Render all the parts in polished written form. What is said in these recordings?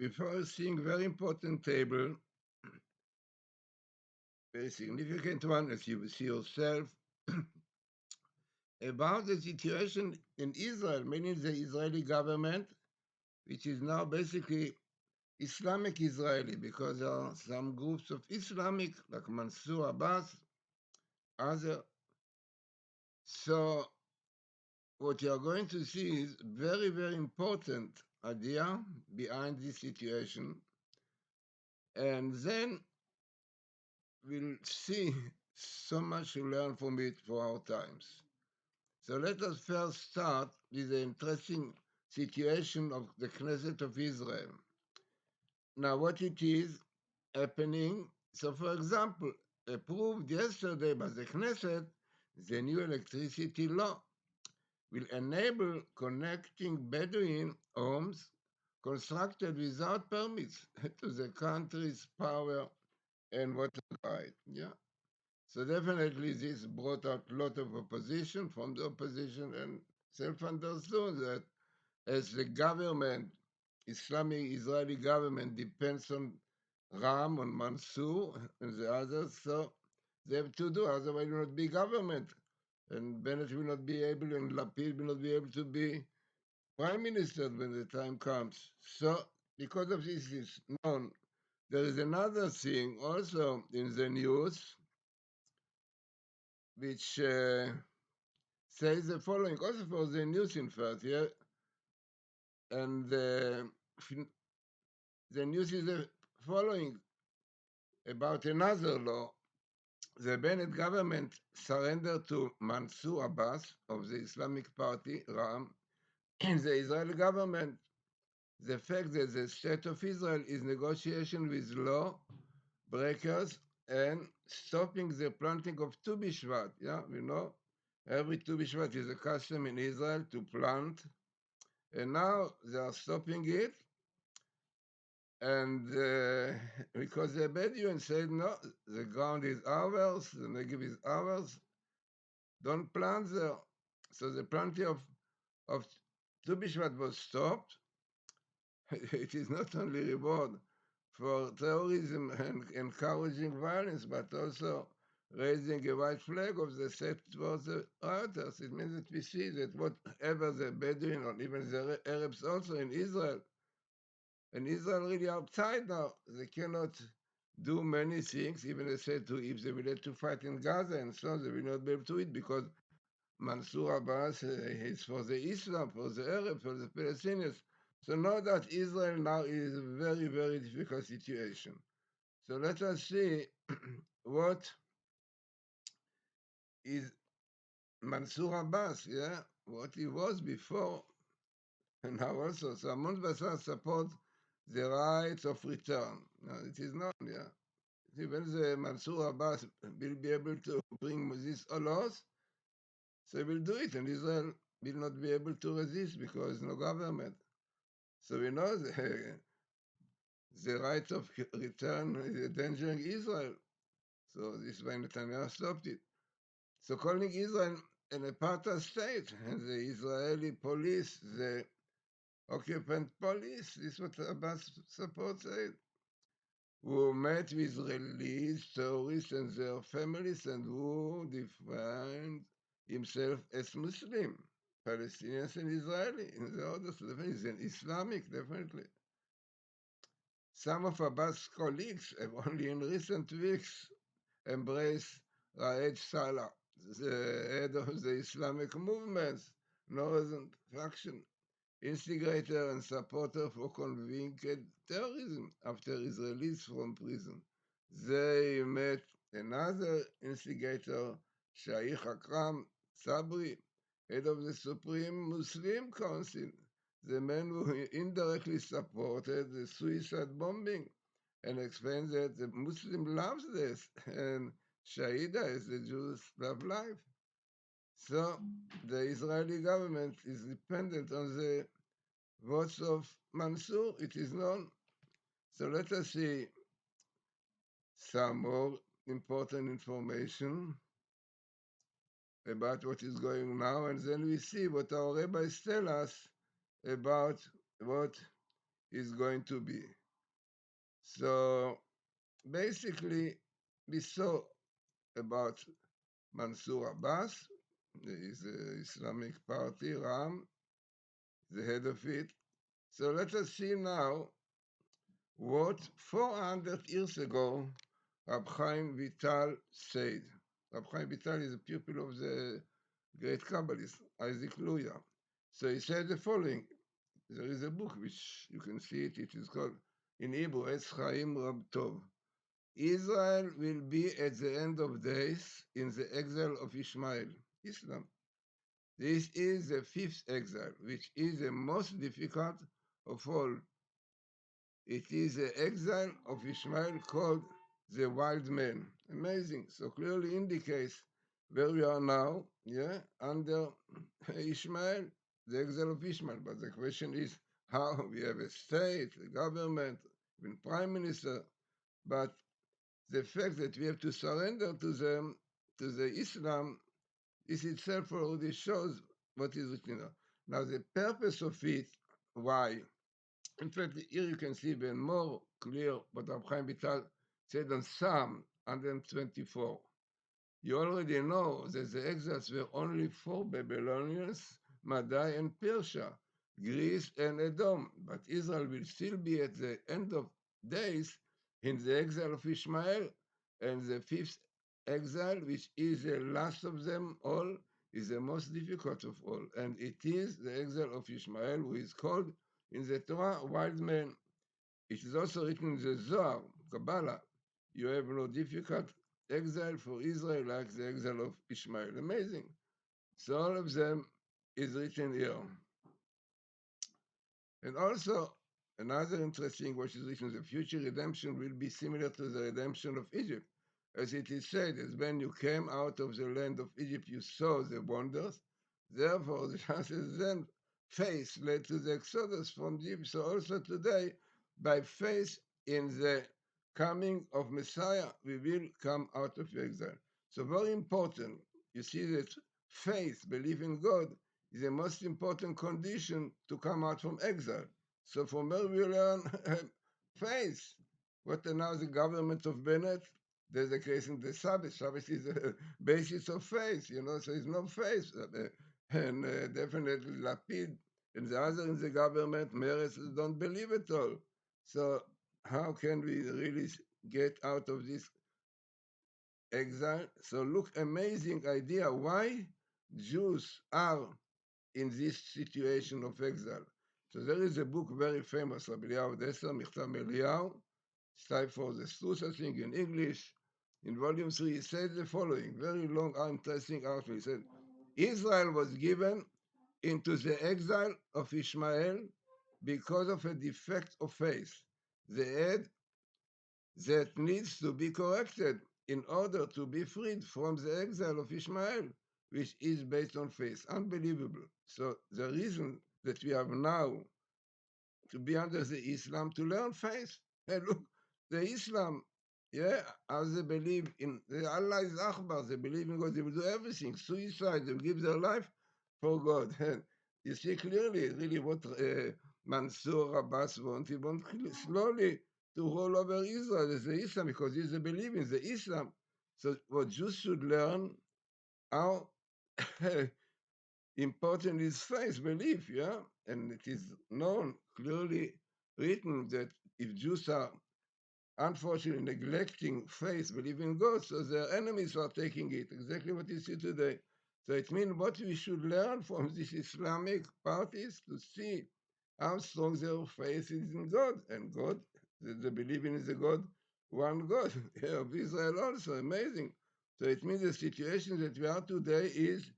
before seeing very important table, very significant one, as you will see yourself, about the situation in Israel, meaning the Israeli government, which is now basically Islamic Israeli, because there are some groups of Islamic, like Mansour Abbas, other. So what you are going to see is very, very important idea behind this situation. And then we'll see so much to learn from it for our times. So let us first start with the interesting situation of the Knesset of Israel. Now, what it is happening, so for example, approved yesterday by the Knesset, the new electricity law will enable connecting Bedouin homes constructed without permits to the country's power and water grid. Yeah. So definitely this brought out a lot of opposition from the opposition, and self-understood that as the government, Islamic Israeli government depends on Ram, on Mansour and the others, so they have to do, otherwise it will not be government. And Bennett will not be able, and Lapid will not be able to be prime minister when the time comes. So because of this is known, there is another thing also in the news which says the following, also for the news in fact, yeah, and the news is the following about another law. The Bennett government surrendered to Mansour Abbas of the Islamic Party, Ram, and the Israeli government the fact that the state of Israel is negotiation with law breakers and stopping the planting of Tu B'Shvat. Yeah, we know every Tu B'Shvat is a custom in Israel to plant, and now they are stopping it. And because the Bedouins said, no, the ground is ours, the Negev is ours, don't plant there. So the planting of Tu B'Shvat was stopped. It is not only reward for terrorism and encouraging violence, but also raising a white flag of the state towards the rioters. It means that we see that whatever the Bedouin or even the Arabs also in Israel, and Israel really outside now, they cannot do many things, even they said to if they will have to fight in Gaza and so on, they will not be able to it because Mansour Abbas is for the Islam, for the Arabs, for the Palestinians. So know that Israel now is a very, very difficult situation. So let us see what is Mansour Abbas, yeah, what he was before and now also. So Mahmoud Abbas supports the rights of return. Now, it is known, yeah. Even the Mansour Abbas will be able to bring these laws, so he will do it, and Israel will not be able to resist because no government. So we know the right of return is endangering Israel. So this is why Netanyahu stopped it. So calling Israel an apartheid state, and the Israeli police, the occupant police, this is what Abbas supports it, who met with released terrorists and their families and who defined himself as Muslim. Palestinians and Israeli in the order, so definitely he's an Islamic, definitely. Some of Abbas' colleagues have only in recent weeks embraced Raed Salah, the head of the Islamic movement's northern faction, instigator and supporter for convicted terrorism after his release from prison. They met another instigator, Shaykh Akram Sabri, head of the Supreme Muslim Council, the man who indirectly supported the suicide bombing and explained that the Muslim loves this and Shahida is the Jews love life. So the Israeli government is dependent on the votes of Mansour, it is known. So let us see some more important information about what is going now, and then we see what our rabbis tell us about what is going to be. So basically, we saw about Mansour Abbas, is the Islamic Party, Ram, the head of it. So let us see now what 400 years ago Rab Chaim Vital said. Rab Chaim Vital is a pupil of the great Kabbalist, Isaac Luria. So he said the following. There is a book which you can see it. It is called, in Hebrew, Etz Chaim Rab Tov. Israel will be at the end of days in the exile of Ishmael, Islam. This is the fifth exile, which is the most difficult of all. It is the exile of Ishmael called the wild man. Amazing. So clearly indicates where we are now, yeah, under Ishmael, the exile of Ishmael. But the question is how we have a state, a government, even prime minister. But the fact that we have to surrender to them, to the Islam, this itself already shows what is written there. Now, the purpose of it, why? In fact, here you can see even more clear what Rab Chaim Vital said on Psalm 124. You already know that the exiles were only four Babylonians, Madai and Persia, Greece and Edom. But Israel will still be at the end of days in the exile of Ishmael, and the fifth exile, which is the last of them all, is the most difficult of all. And it is the exile of Ishmael, who is called in the Torah wild man. It is also written in the Zohar, Kabbalah, you have no difficult exile for Israel like the exile of Ishmael. Amazing. So all of them is written here. And also, another interesting what is written, the future redemption will be similar to the redemption of Egypt. As it is said, as when you came out of the land of Egypt, you saw the wonders. Therefore, the chances then faith led to the exodus from Egypt. So also today, by faith in the coming of Messiah, we will come out of exile. So very important. You see that faith, belief in God, is the most important condition to come out from exile. So from where we learn faith. What now the government of Bennett? There's a case in the Sabbath. Sabbath is the basis of faith, so there's no faith. And definitely Lapid and the other in the government, Meretz, don't believe at all. So how can we really get out of this exile? So look, amazing idea. Why Jews are in this situation of exile. So there is a book very famous, Rabbi Eliyahu Desser, Michtav Eliyahu, Strive for the Truth, I think, in English. In volume 3, he said the following, very long, interesting article. He said, Israel was given into the exile of Ishmael because of a defect of faith. The head that needs to be corrected in order to be freed from the exile of Ishmael, which is based on faith. Unbelievable. So the reason that we have now to be under the Islam, to learn faith. And look, the Islam, yeah, as they believe in the Allah is Akbar, they believe in God, they will do everything, suicide, they will give their life for God. And you see clearly, really, what Mansour Abbas wants. He wants slowly to roll over Israel as the Islam because he's a believer in the Islam. So what Jews should learn how important is faith, belief, yeah? And it is known, clearly written that if Jews are unfortunately neglecting faith, believing in God, so their enemies are taking it, exactly what you see today. So it means what we should learn from these Islamic parties to see how strong their faith is in God, and God, the believing is a God, one God, of Israel also, amazing. So it means the situation that we are today is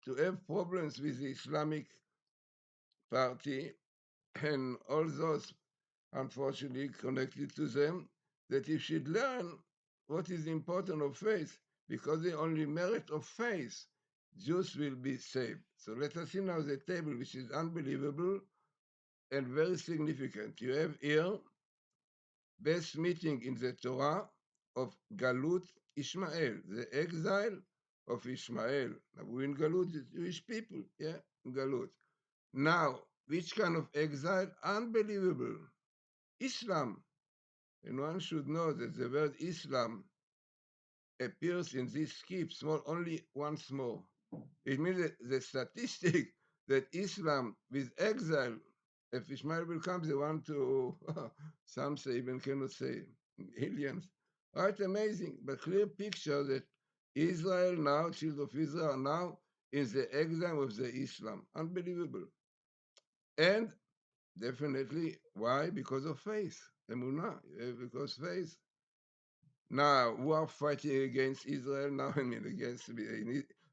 to have problems with the Islamic Party and all those, unfortunately, connected to them, that you should learn what is important of faith, because the only merit of faith, Jews will be saved. So let us see now the table, which is unbelievable and very significant. You have here best meeting in the Torah of Galut Ishmael, the exile of Ishmael. Now, we in Galut, the Jewish people, yeah, in Galut. Now, which kind of exile? Unbelievable. Islam. And one should know that the word Islam appears in this skip small only once more. It means that the statistic that Islam with exile, if Ishmael will come, they want to, some say, even cannot say, aliens. Right, amazing, but clear picture that Israel now, children of Israel are now in the exile of the Islam. Unbelievable. And definitely, why? Because of faith. Emunah, because faith. Now, who are fighting against Israel now? I mean, against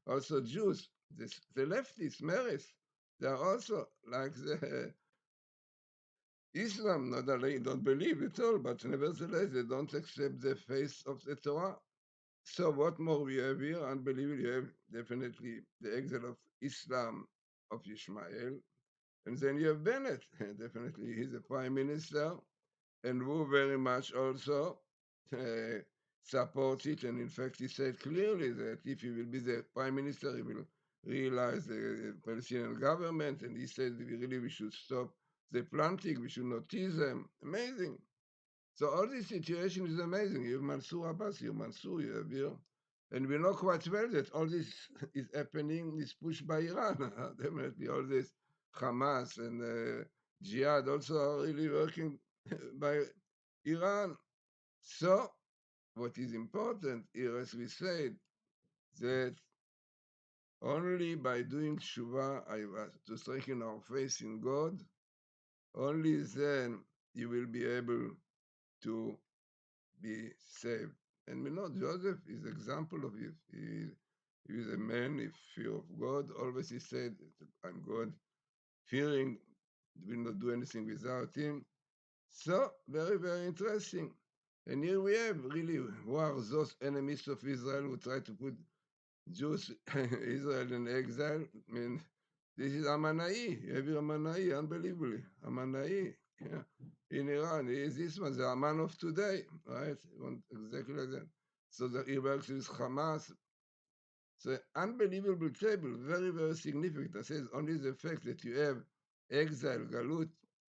also Jews, the leftists, Meretz, they are also like the Islam, not that they don't believe at all, but nevertheless, they don't accept the faith of the Torah. So, what more we have here? Unbelievable, you have definitely the exile of Islam of Ishmael, and then you have Bennett, definitely, he's the prime minister, and who very much also uh, supports it. And in fact, he said clearly that if he will be the prime minister, he will realize the Palestinian government. And he said we should stop the planting, we should not tease them. Amazing. So all this situation is amazing. You have Mansour Abbas, you have Mansour, you have here. And we know quite well that all this is happening, is pushed by Iran. Definitely all this Hamas and Jihad also are really working by Iran. So what is important here, as we said, that only by doing tshuva, to strengthen our faith in God, only then you will be able to be saved. And we know Joseph is example of it. He is a man in fear of God. Always he said, I'm God, fearing, will not do anything without him. So, very, very interesting. And here we have really who are those enemies of Israel who try to put Jews, Israel in exile. I mean, this is Amanai. You have Amanai, unbelievably. Amanai. Yeah. In Iran, he is this one, the Aman of today, right? Exactly like that. So that he works with Hamas. So unbelievable table, very, very significant. I says only the fact that you have exile, Galut,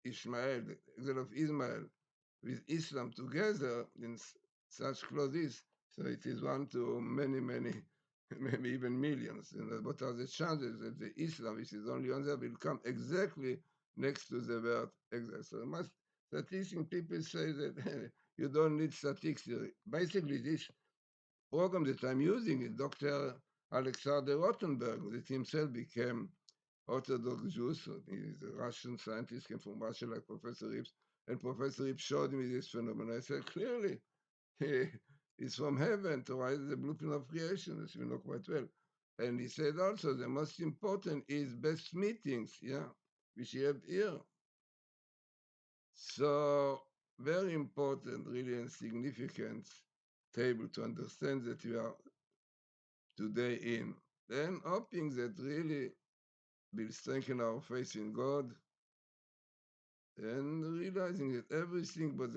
Ishmael, the exile of Ismail, with Islam together in such clothes. So it is one to many, many, maybe even millions. And what are the chances that the Islam, which is only on there, will come exactly next to the word exile? So statistics people say that you don't need statistics. Basically, this program that I'm using is Dr. Alexander Rothenberg, that himself became Orthodox Jew. So he's a Russian scientist, came from Russia like Professor Rips. And Professor Rips showed me this phenomenon. I said, clearly, it's from heaven. Torah is the blueprint of creation, as you know quite well. And he said also the most important is best meetings, yeah, which you have here. So very important, really, and significant table to understand that we are today in. Then hoping that really will strengthen our faith in God and realizing that everything but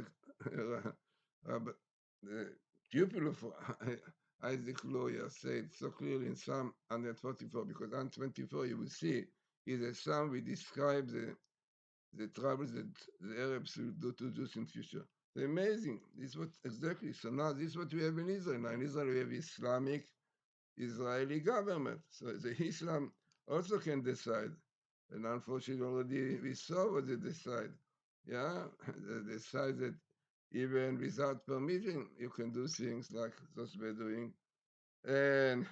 the pupil of Isaac Lawyer said so clearly in Psalm 144, because 124 you will see is a psalm we describe the troubles that the Arabs will do to Jews in future. It's amazing. This is what exactly. So now this is what we have in Israel. Now in Israel we have Islamic Israeli government. So the Islam also can decide. And unfortunately, already we saw what they decide. Yeah, they decide that even without permission, you can do things like those we're doing. And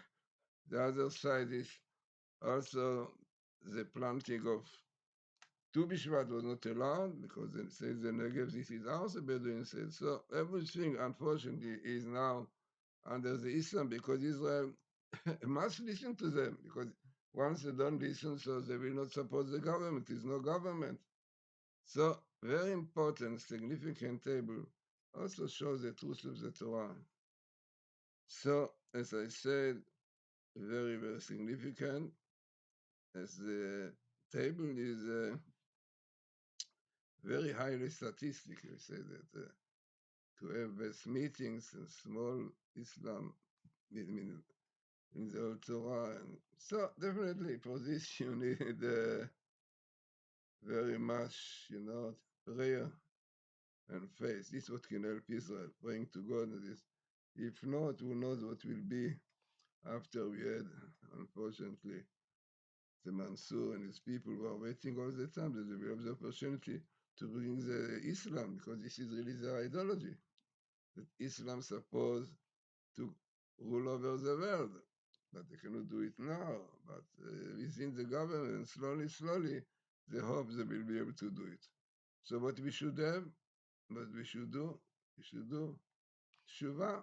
the other side is also the planting of Tu B'Shvat was not allowed because it says the Negev, this is also Bedouin said. So everything, unfortunately, is now under the Islam because Israel must listen to them because once they don't listen, so they will not support the government. There is no government. So very important, significant table also shows the truth of the Torah. So as I said, very, very significant as the table is very highly statistical. We say that to have best meetings and small Islam, I mean, in the Torah. And so definitely for this you need very much, prayer and faith. This is what can help Israel, praying to God. And this. If not, who knows what will be after we had, unfortunately, the Mansour and his people were waiting all the time that they will have the opportunity to bring the Islam, because this is really their ideology, that Islam supposed to rule over the world. But they cannot do it now. But within the government, slowly, they hope they will be able to do it. So what we should do, we should do Shuvah,